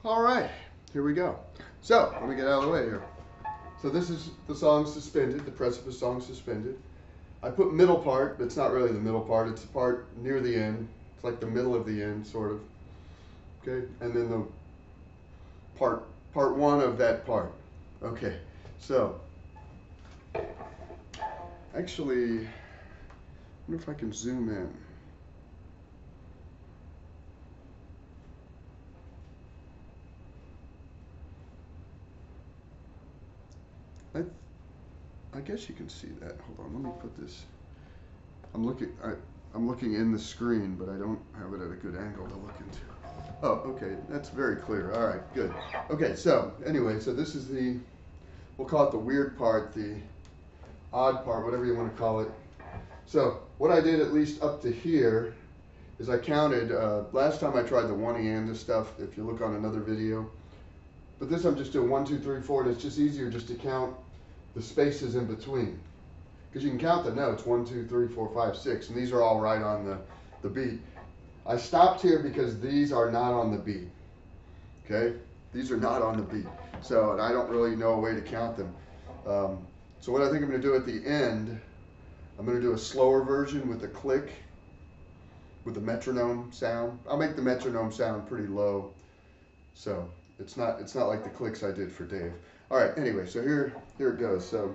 All right, here we go. So let me get out of the way here. So this is the song Suspended, the Precipice song Suspended. I put middle part, but it's not really the middle part. It's the part near the end. It's like the middle of the end, sort of. Okay, and then the part one of that part. Okay, so actually, I wonder if I can zoom in. I guess you can see that. Hold on, let me put this. I'm looking in the screen, but I don't have it at a good angle to look into. Oh, okay, that's very clear. All right, good. Okay, so anyway, so this is we'll call it the weird part, the odd part, whatever you want to call it. So what I did at least up to here is I counted, last time I tried the one-and stuff, if you look on another video, but this I'm just doing 1, 2, 3, 4, and it's just easier just to count the spaces in between. Because you can count the notes, 1, 2, 3, 4, 5, 6, and these are all right on the beat. I stopped here because these are not on the beat. Okay? These are not on the beat. So, and I don't really know a way to count them. So what I think I'm going to do at the end, I'm going to do a slower version with a click, with the metronome sound. I'll make the metronome sound pretty low. So it's not like the clicks I did for Dave. All right, anyway, so here it goes. So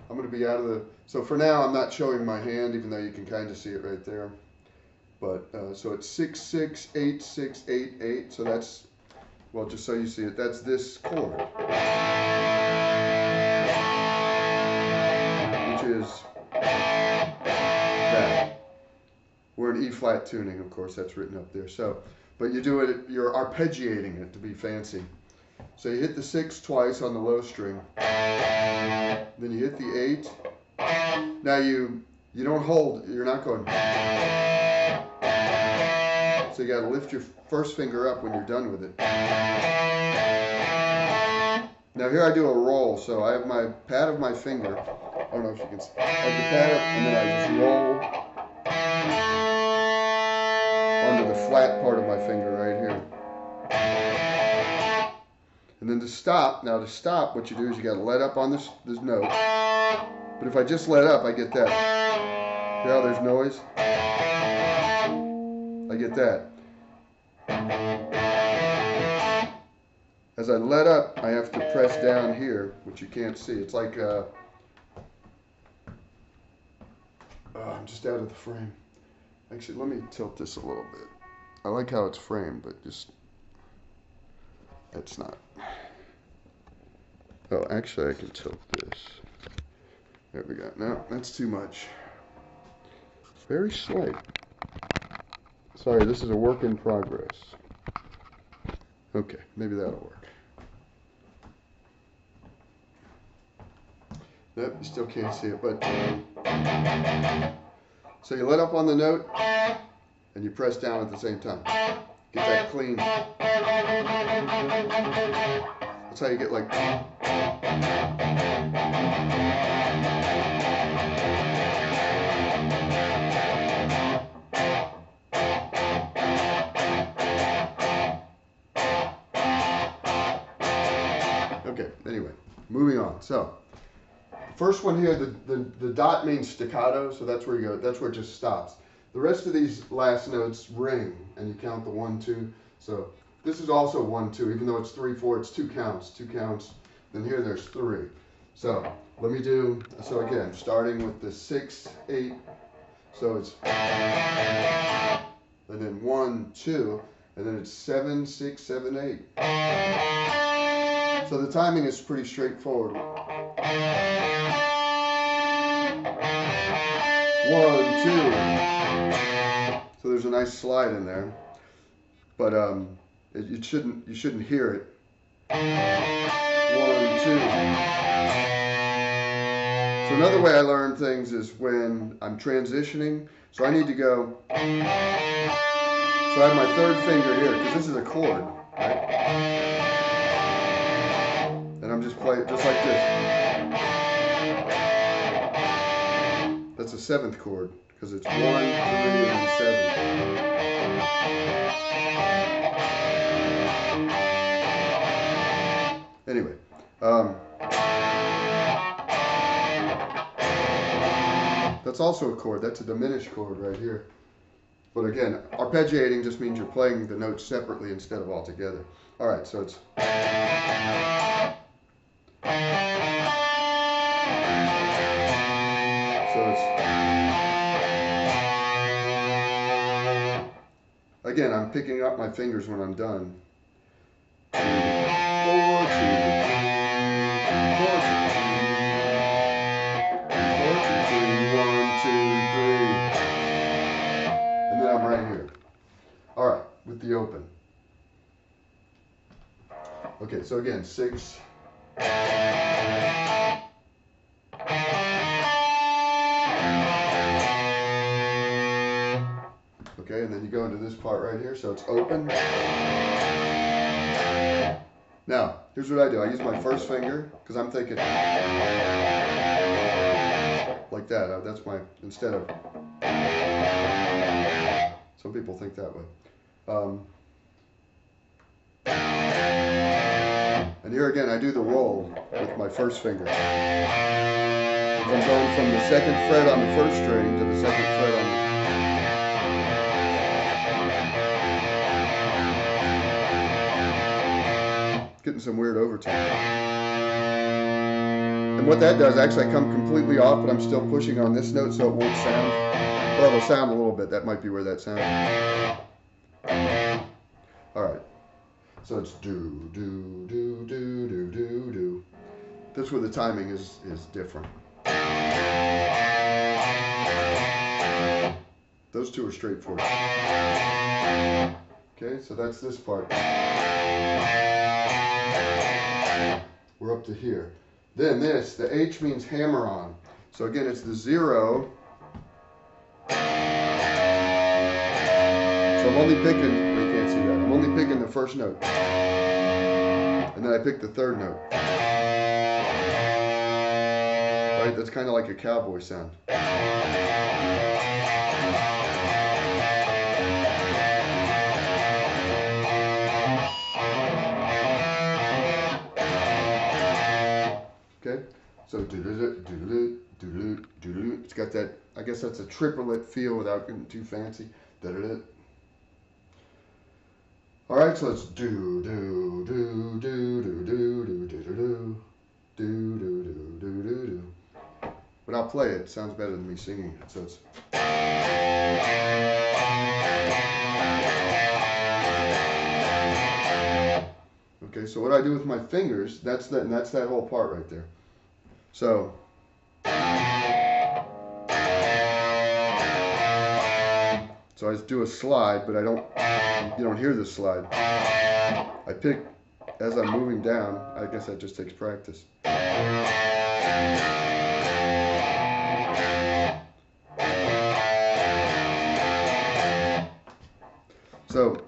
I'm going to be out of the, so for now I'm not showing my hand, even though you can kind of see it right there. But, so it's 6, 6, 8, 6, 8, 8. So that's, well, just so you see it, that's this chord. Which is that. We're in E flat tuning, of course, that's written up there. So, but you do it, you're arpeggiating it to be fancy. So you hit the 6 twice on the low string. Then you hit the 8. Now you don't hold, you're not going. So you got to lift your first finger up when you're done with it. Now here I do a roll, so I have my pad of my finger. I don't know if you can see. I have the pad up, and then I just roll onto the flat part of my finger right here. And then to stop, what you do is you got to let up on this note. But if I just let up, I get that. See how there's noise? I get that. As I let up, I have to press down here, which you can't see. It's like, I'm just out of the frame. Actually, let me tilt this a little bit. I like how it's framed, but just, it's not. Oh, actually, I can tilt this. There we go. No, that's too much. Very slight. Sorry, this is a work in progress. Okay, maybe that'll work. Nope, you still can't see it, but... So you let up on the note, and you press down at the same time. Get that clean. That's how you get like... Okay, anyway, moving on. So, first one here, the dot means staccato, so that's where you go, that's where it just stops. The rest of these last notes ring, and you count the 1, 2. So this is also 1, 2, even though it's 3, 4, it's 2 counts, 2 counts. Then here there's 3. So let me do, so again, starting with the 6, 8. So it's, and then 1, 2, and then it's 7, 6, 7, 8. So the timing is pretty straightforward. 1, 2. So there's a nice slide in there, but you shouldn't hear it. 1, 2. So another way I learn things is when I'm transitioning. So I need to go. So I have my third finger here because this is a chord, right? And I'm just playing just like this. That's a 7th chord because it's 1, 3, and 7. That's also a chord. That's a diminished chord right here. But again, arpeggiating just means you're playing the notes separately instead of all together. All right, so it's. So it's. Again, I'm picking up my fingers when I'm done. 2, 4, 2, 4, 2, 1, 2, 3. And then I'm right here. All right, with the open. Okay, so again, 6. Okay, and then you go into this part right here, so it's open. Now, here's what I do. I use my first finger, because I'm thinking like that. That's my, instead of, some people think that way. And here again, I do the roll with my first finger. I'm going from the second fret on the first string to the second fret on the getting some weird overtone. And what that does, actually I come completely off, but I'm still pushing on this note so it won't sound. Well, it'll sound a little bit. That might be where that sounds. All right. So it's do, do, do, do, do, do, do. That's where the timing is different. Those two are straightforward. Okay, so that's this part. We're up to here. Then this, the H means hammer on. So again, it's the 0. So I'm only picking, well, you can't see that. I'm only picking the first note. And then I pick the third note. Right, that's kind of like a cowboy sound. Okay, so do-do-do, do-do-do, do-do-do, do-do-do. It's got that, I guess that's a triplet feel without getting too fancy. Da-da-da. All right, so it's do do do do do do do do do do do do do do. When I'll play it, it sounds better than me singing it. So it's. Okay, so what I do with my fingers, that's that whole part right there. So. So I just do a slide, but you don't hear the slide. I pick as I'm moving down. I guess that just takes practice. So,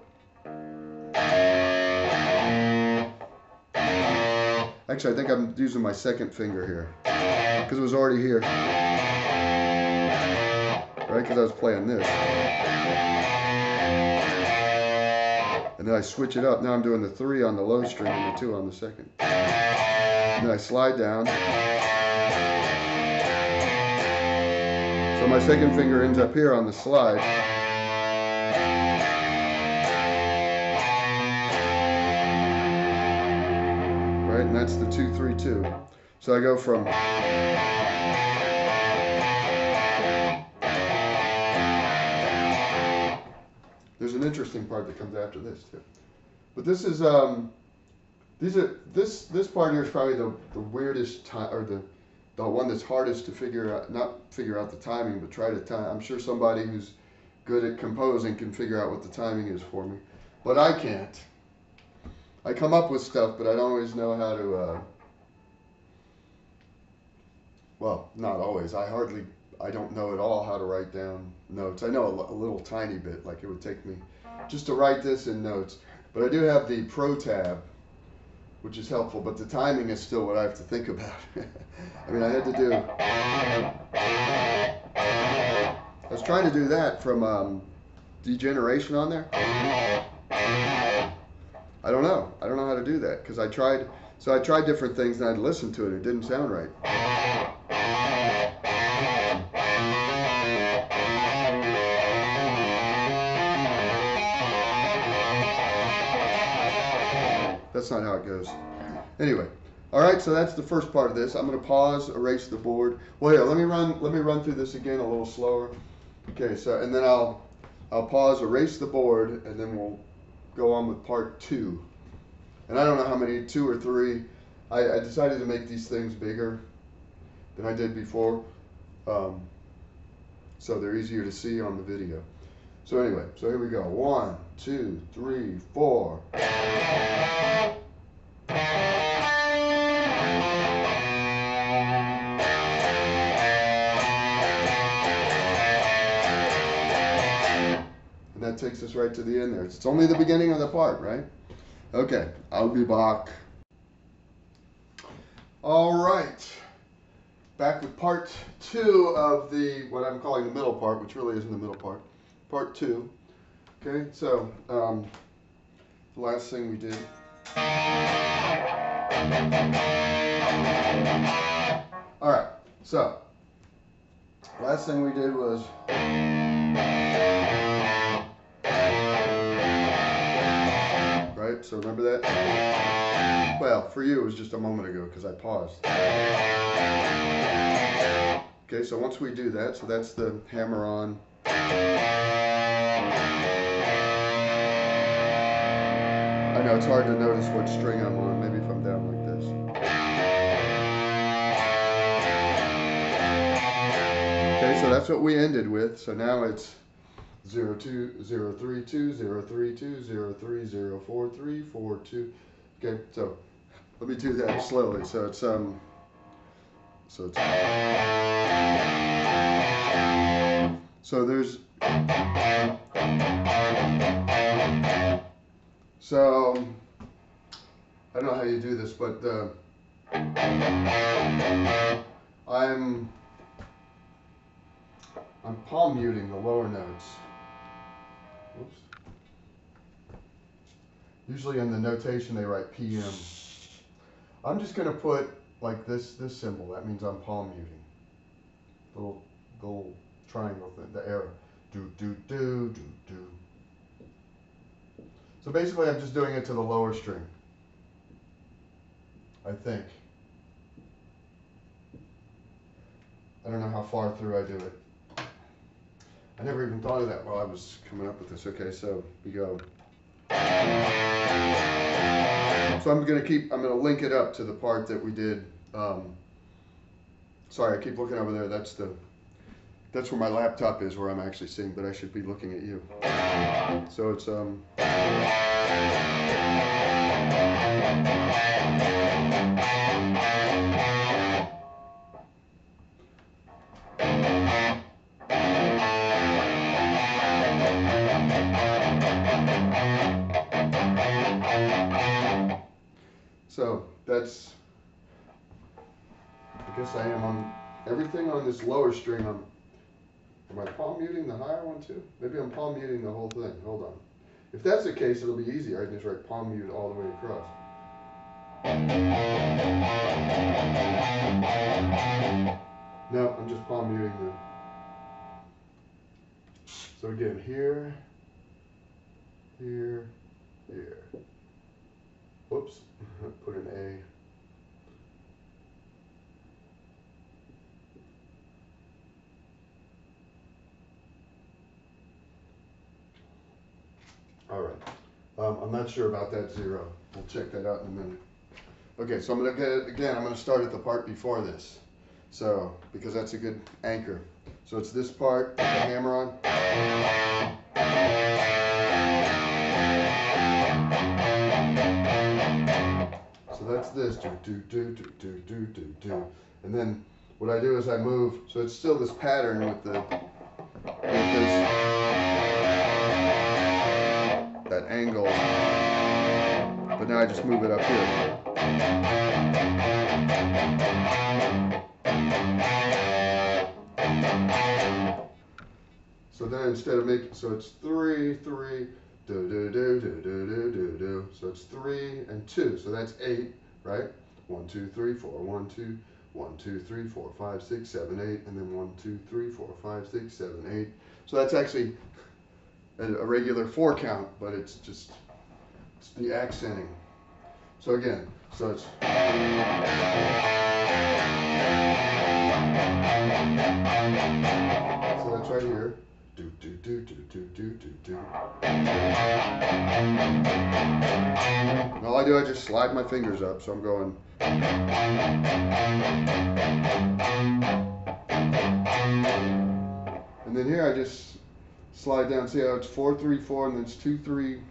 actually I think I'm using my second finger here, because it was already here. Right, because I was playing this. And then I switch it up. Now I'm doing the 3 on the low string and the 2 on the second. And then I slide down. So my second finger ends up here on the slide. Right, and that's the 2, 3, 2. So I go from. There's an interesting part that comes after this too, but this is this part here is probably the weirdest time, or the one that's hardest to figure out. Not figure out the timing, but try to time. I'm sure somebody who's good at composing can figure out what the timing is for me, but I can't. I come up with stuff, but I don't always know how to. Well, not always. I don't know at all how to write down notes. I know a little tiny bit, like it would take me just to write this in notes. But I do have the Pro tab, which is helpful, but the timing is still what I have to think about. I mean, I had to do. I was trying to do that from Degeneration on there. I don't know how to do that, because I tried. So I tried different things and I'd listen to it. It didn't sound right. That's not how it goes. Anyway, all right. So that's the first part of this. I'm going to pause, erase the board. Well, here, let me run through this again a little slower. Okay. So and then I'll pause, erase the board, and then we'll go on with part 2. And I don't know how many, 2 or 3. I decided to make these things bigger than I did before, so they're easier to see on the video. So anyway, so here we go. 1, 2, 3, 4. And that takes us right to the end there. It's only the beginning of the part, right? Okay, I'll be back. All right, back with part 2 of what I'm calling the middle part, which really isn't the middle part. Part 2. Okay, so the last thing we did. All right, so last thing we did was. Right, so remember that? Well, for you it was just a moment ago because I paused. Okay, so once we do that, so that's the hammer on. I know it's hard to notice what string I'm on, maybe if I'm down like this. Okay, so that's what we ended with, so now it's 0, 2, 0, 3, 2, 0, 3, 2, 0, 3, 0, 4, 3, 4, 2. Okay, so let me do that slowly. So it's so there's so I don't know how you do this, but I'm palm muting the lower notes. Oops. Usually in the notation they write PM. I'm just going to put like this symbol. That means I'm palm muting. Little triangle thing, the arrow. Do do do do do. So basically I'm just doing it to the lower string. I think. I don't know how far through I do it. I never even thought of that while I was coming up with this. Okay, so we go. So I'm gonna link it up to the part that we did. Sorry, I keep looking over there. That's where my laptop is, where I'm actually seeing, but I should be looking at you. So it's so that's, I guess I am on everything on this lower string. Am I palm muting the higher one too? Maybe I'm palm muting the whole thing. Hold on. If that's the case, it'll be easier. I can just write palm mute all the way across. No, I'm just palm muting the. So again, here, here, here. Whoops, put an A. All right. I'm not sure about that 0. We'll check that out in a minute. Okay, so I'm going to get it again. I'm going to start at the part before this. So, because that's a good anchor. So it's this part with the hammer on. So that's this. Do, do, do, do, do, do, do, do. And then what I do is I move. So it's still this pattern with this. That angle, but now I just move it up here. So then instead of making, so it's 3, 3, do, do, do, do, do, do, do, do. So it's 3 and 2, so that's 8, right? 1, 2, 3, 4, 1, 2, 1, 2, 3, 4, 5, 6, 7, 8, and then 1, 2, 3, 4, 5, 6, 7, 8. So that's actually a regular 4 count, but it's the accenting. So again, so it's. So that's right here. Do do do do do do do do. And all I do, I just slide my fingers up, so I'm going. And then here I just slide down. See how it's 4 3 4, and then it's 2 3.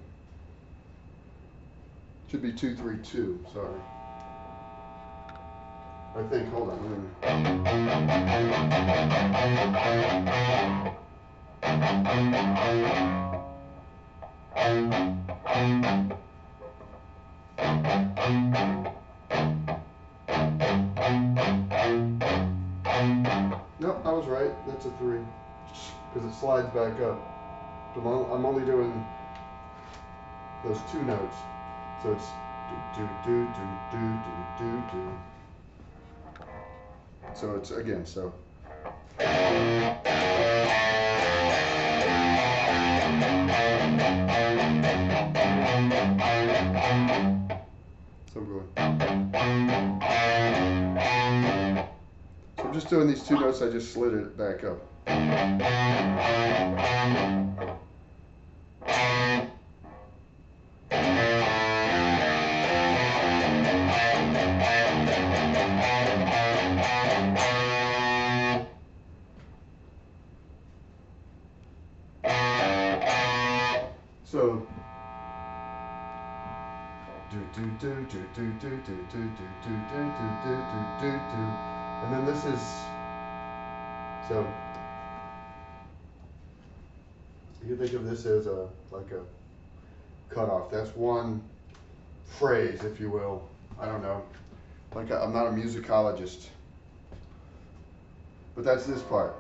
Should be 2 3 2. Sorry. I think. Hold on. Nope, I was right. That's a 3 because it slides back up. So I'm only doing those 2 notes. So it's do do do do do do do. So it's again so. So I'm going. So I'm just doing these 2 notes. I just slid it back up. So do do do do do do do do do do do do do do do, and then this is so you think of this as like a cutoff. That's one phrase, if you will. I don't know. Like I'm not a musicologist, but that's this part.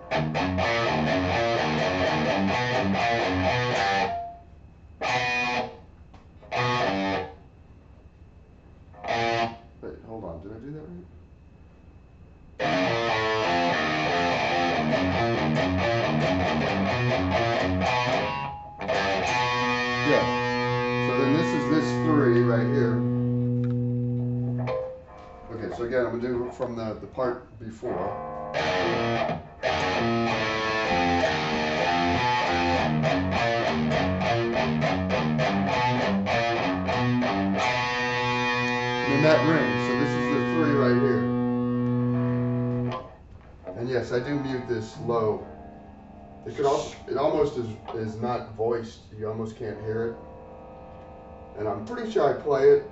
Wait, hold on. Did I do that right? Yeah. So then this is this 3 right here. Okay, so again, I'm going to do it from the part before. And that rings, so this is the 3 right here. And yes, I do mute this low. It could also, it almost is not voiced. You almost can't hear it. And I'm pretty sure I play it.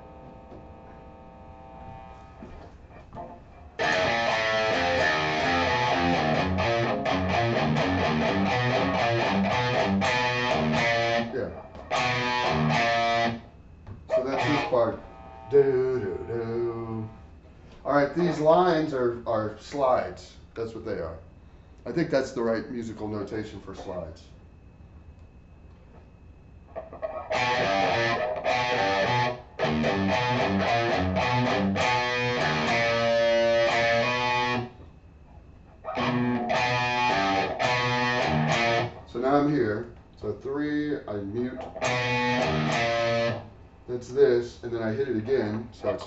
Yeah. So that's this part. Do, do, do. All right, these lines are slides. That's what they are. I think that's the right musical notation for slides. So now I'm here. So 3, I mute. That's this, and then I hit it again. So it's.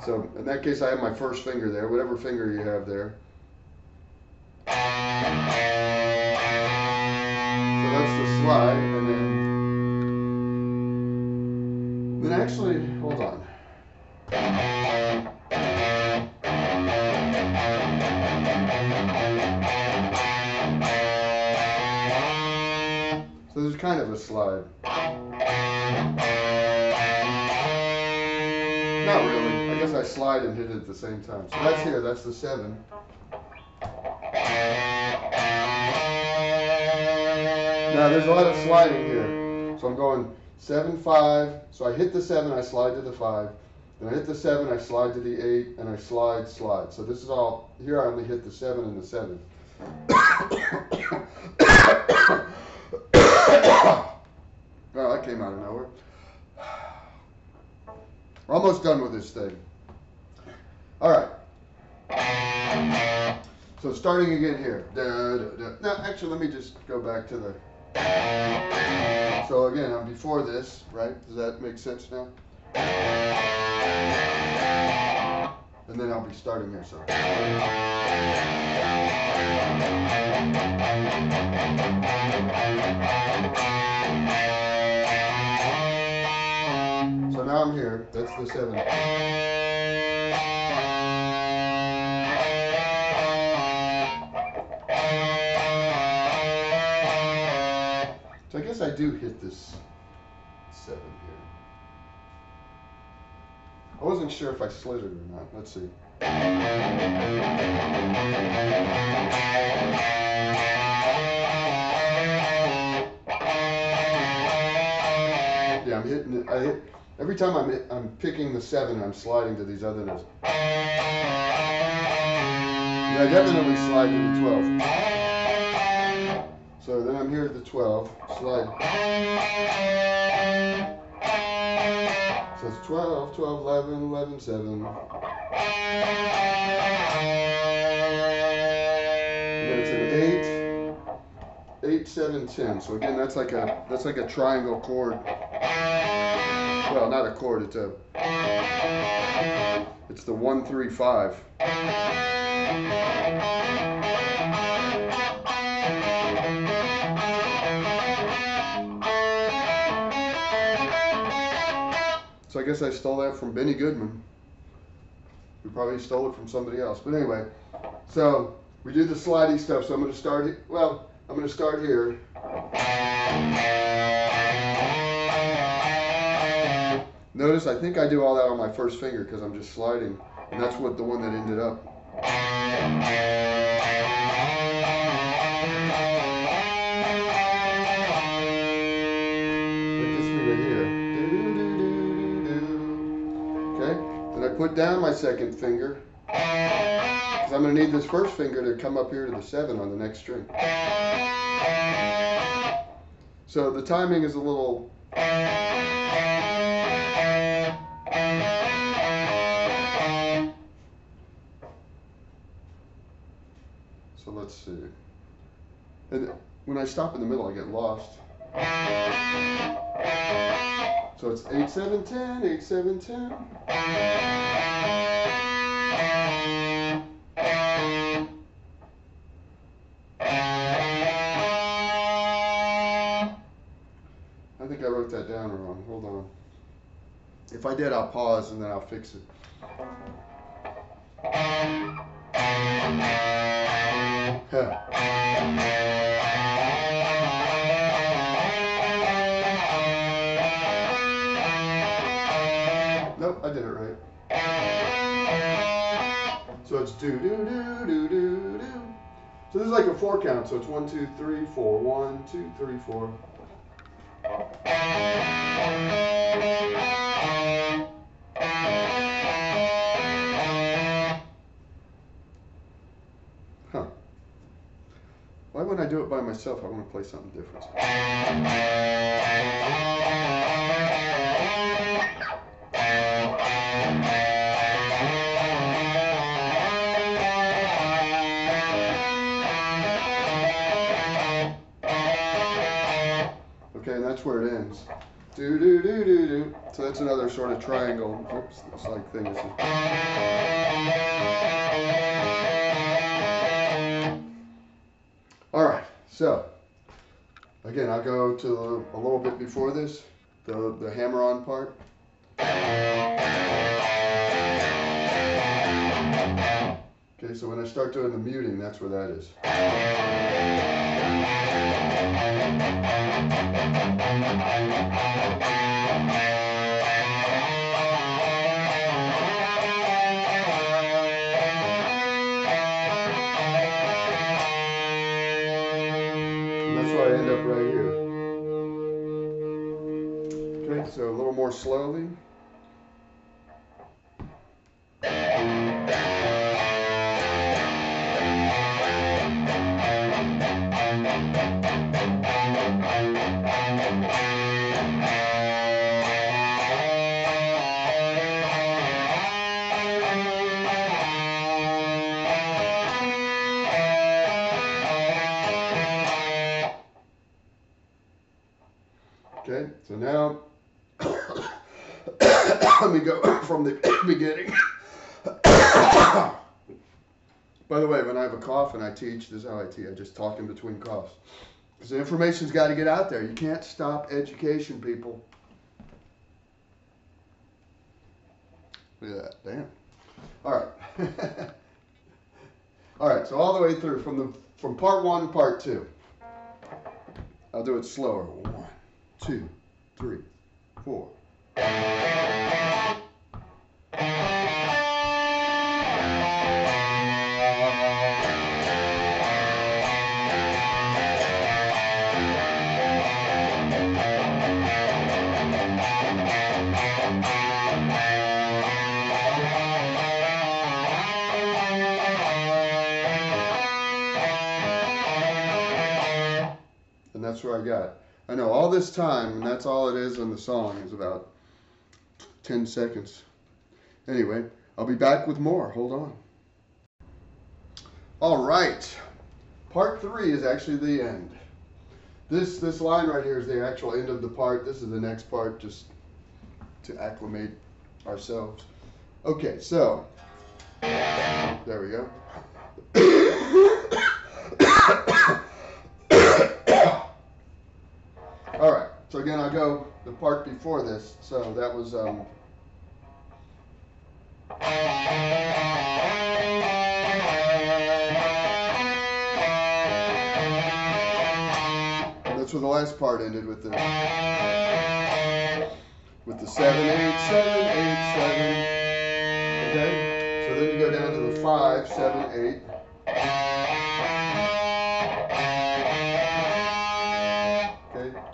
So in that case, I have my first finger there, whatever finger you have there. So that's the slide, and then actually, hold on. So there's kind of a slide. Not really. I guess I slide and hit it at the same time. So that's here. That's the 7. Now there's a lot of sliding here. So I'm going 7, 5. So I hit the 7, I slide to the 5. Then I hit the 7, I slide to the 8, and I slide, slide. So this is all, here I only hit the 7 and the 7. Well, I came out of nowhere. We're almost done with this thing. All right. So starting again here. Da, da, da. Now, actually, let me just go back to the. So again, I'm before this, right? Does that make sense now? And then I'll be starting here. So. So now I'm here. That's the 7. So I guess I do hit this 7 here. I wasn't sure if I slid it or not. Let's see. Yeah, I'm hitting it. I hit every time I'm picking the 7. I'm sliding to these other notes. Yeah, I definitely slide to the 12. So then I'm here at the 12. Slide. So it's 12, 12, 11, 11, 7. And then it's an 8, 8, 7, 10. So again, that's like a triangle chord. Well, not a chord. It's the 1, 3, 5. So I guess I stole that from Benny Goodman, who probably stole it from somebody else. But anyway, so we do the slidey stuff. So I'm going to start. Well, I'm going to start here. Notice I think I do all that on my first finger because I'm just sliding, and that's what the one that ended up. That gets me to here. Okay, then I put down my second finger because I'm going to need this first finger to come up here to the 7 on the next string. So the timing is a little. So let's see. And when I stop in the middle, I get lost. So it's 8, 7, 10, 8, 7, 10. I think I wrote that down wrong. Hold on. If I did, I'll pause and then I'll fix it. Huh. Nope, I did it right. So it's do do do do do do. So this is like a 4 count. So it's 1, 2, 3, 4. 1, 2, 3, 4. Huh. Why wouldn't I do it by myself? I want to play something different. Okay, and that's where it ends. Do do do do do. So that's another sort of triangle. Oops, this like thing is. All right. So again, I'll go to a little bit before this, the hammer-on part. Okay, so when I start doing the muting, that's where that is. And that's why I end up right here. Okay, so a little more slowly. Okay, so now let me go from the beginning. By the way, when I have a cough and I teach, this is how I teach. I just talk in between coughs. Because the information's got to get out there. You can't stop education, people. Look at that. Damn. All right. All right, so all the way through from part 1 to part 2. I'll do it slower. 1, 2, 3, 4. And that's where I got it. I know all this time, and that's all it is in the song, is about 10 seconds. Anyway, I'll be back with more. Hold on. All right. Part 3 is actually the end. This line right here is the actual end of the part. This is the next part, just to acclimate ourselves. Okay, so there we go. All right, so again, I'll go the part before this. So that was and that's where the last part ended with the 7 8 7 8 7. Okay, so then you go down to the 5 7 8.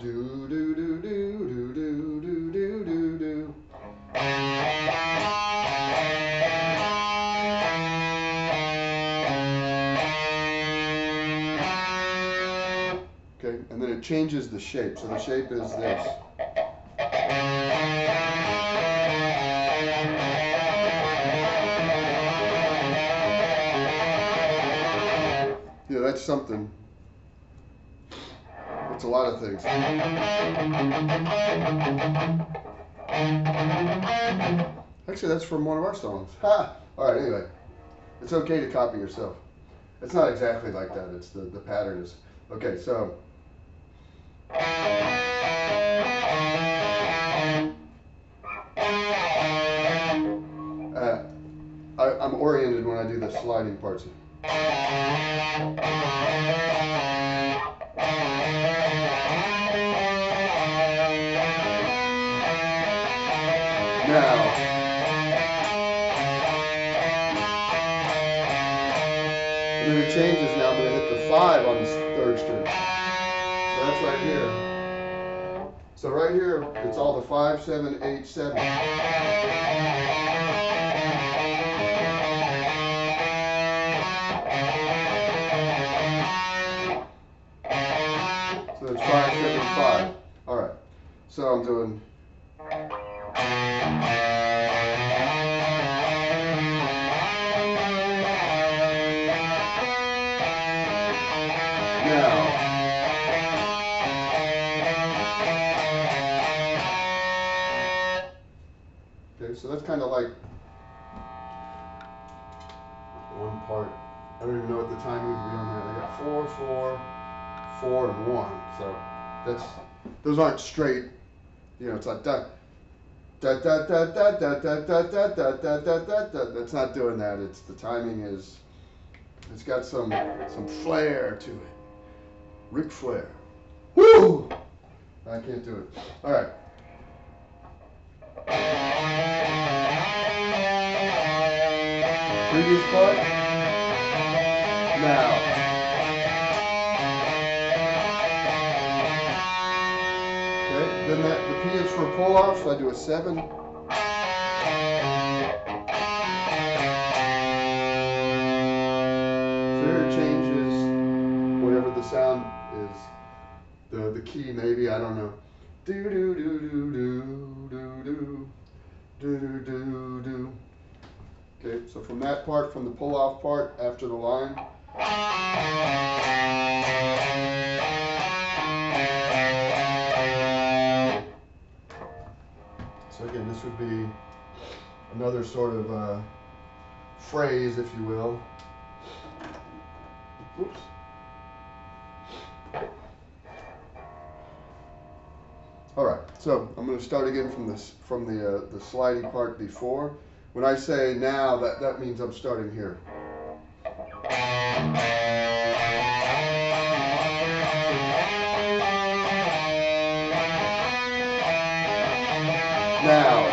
Do do do do do do do do do do. Okay, and then it changes the shape. So the shape is this. Yeah, that's something. It's a lot of things. Actually, that's from one of our songs. Ha! All right, anyway. It's okay to copy yourself. It's not exactly like that. It's the pattern is. Okay, so. I'm oriented when I do the sliding parts. Now, and then it changes now. I'm going to hit the 5 on the 3rd string. So that's right here. So right here, it's all the 5 7 8 7. So it's 5 7 5. All right. So I'm doing. Okay, so that's kind of like one part. I don't even know what the timing is on that. I got 4 4 4 and 1. So those aren't straight. You know, it's like da da da da da da da da da da da da da. That's not doing that. It's the timing is. It's got some flair to it. Ric Flair. Woo! I can't do it. All right. Previous part. Now. Okay. Then the P is for pull off, so I do a 7. So here it changes whatever the sound is. The key maybe, I don't know. Do do do do do do do do do do do. Okay, so from that part, from the pull off part after the line. be another sort of phrase, if you will. Oops. All right, so I'm going to start again from the slidey part before. When I say now, that means I'm starting here. Now.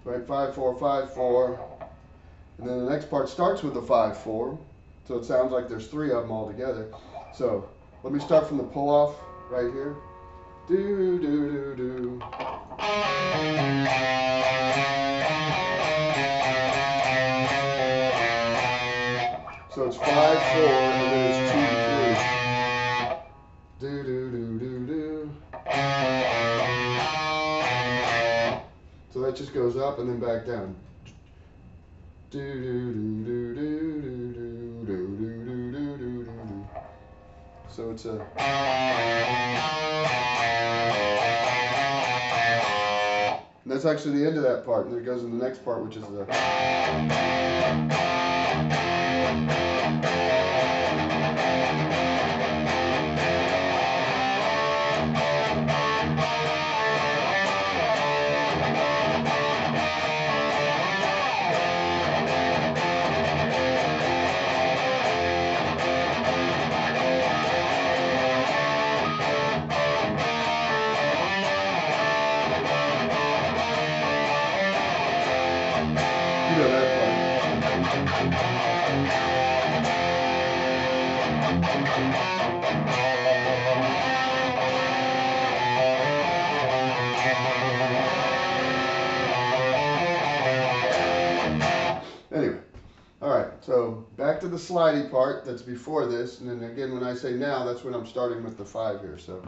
Right, 5, 4, 5, 4. And then the next part starts with the 5, 4. So it sounds like there's 3 of them all together. So let me start from the pull off right here. Do, do, do, do. So it's 5, 4, and then it's 2, 3. Do, do, do, do, do. So that just goes up and then back down. Do, do, do, do, do, do, do, do, do, do, do, do, do. So it's a... And that's actually the end of that part, and then it goes in the next part, which is the... You know that part. Anyway, all right, so back to the slidey part that's before this, and then again when I say now, that's when I'm starting with the 5 here. So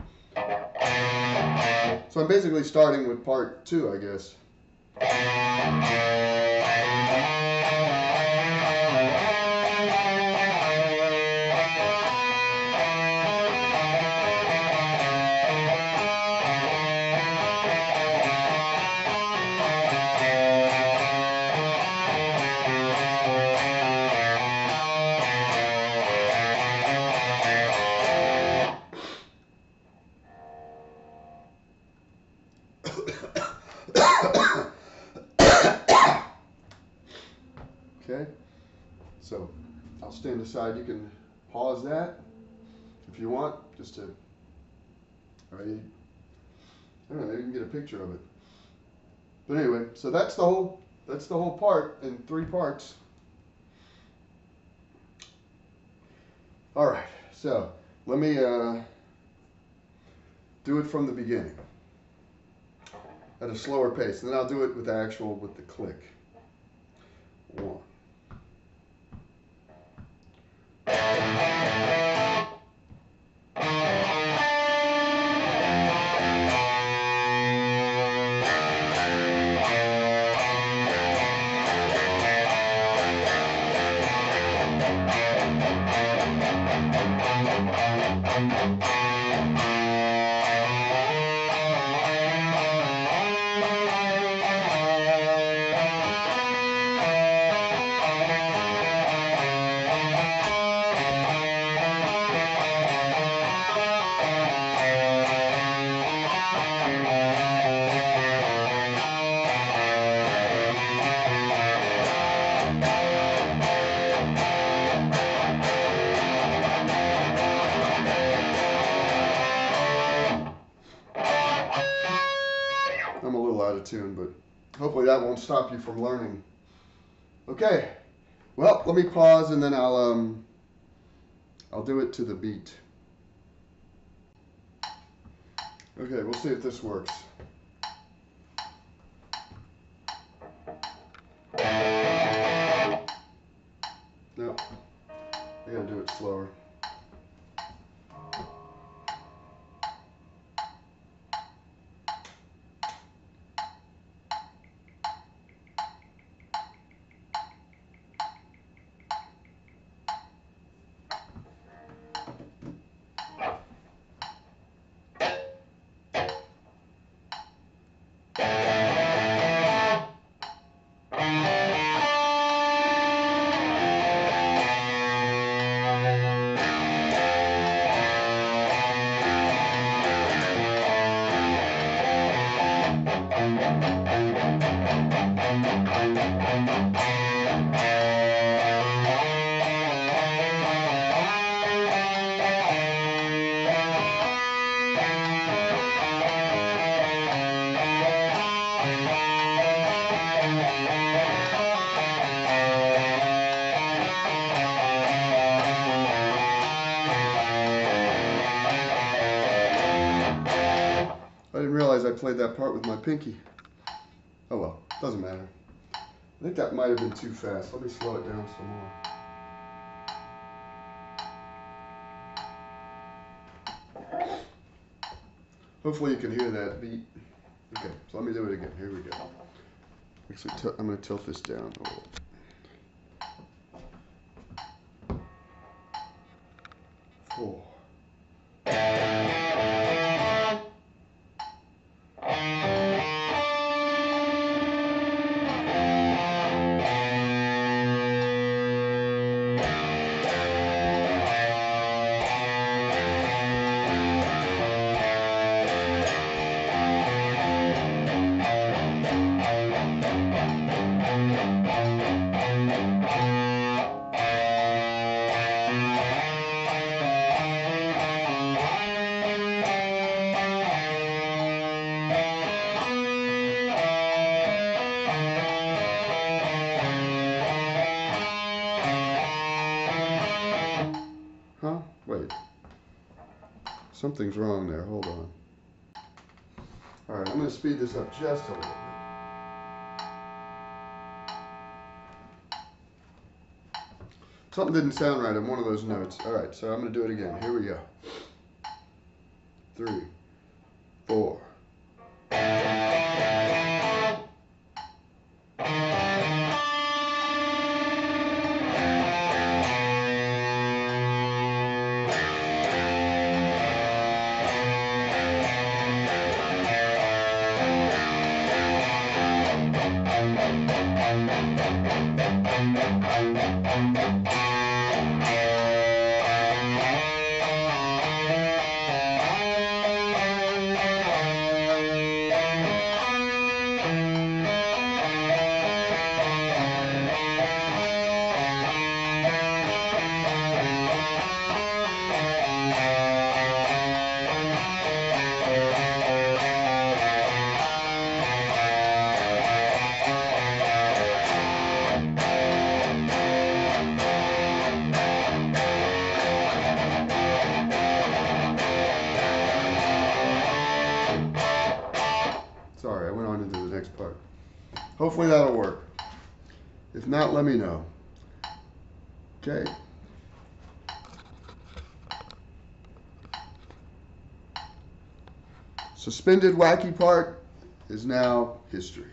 I'm basically starting with part 2, I guess. Okay, so I'll stand aside. You can pause that if you want, just to, all right, I don't know, maybe you can get a picture of it. But anyway, so that's the whole part in 3 parts. All right, so let me do it from the beginning at a slower pace, and then I'll do it with the click. 1. I'm a little out of tune, but hopefully that won't stop you from learning. Okay, well, let me pause and then I'll do it to the beat. Okay, we'll see if this works. No, I gotta do it slower. realize I played that part with my pinky. Oh well, doesn't matter. I think that might have been too fast. Let me slow it down some more. Hopefully you can hear that beat. Okay, so let me do it again. Here we go. Actually, I'm going to tilt this down a little. 4. Huh? Wait. Something's wrong there. Hold on. Alright, I'm going to speed this up just a little bit. Something didn't sound right on one of those notes. Alright, so I'm going to do it again. Here we go. 3, 4. Sorry, I went on into the next part. Hopefully that'll work. If not, let me know. Okay. Suspended wacky part is now history.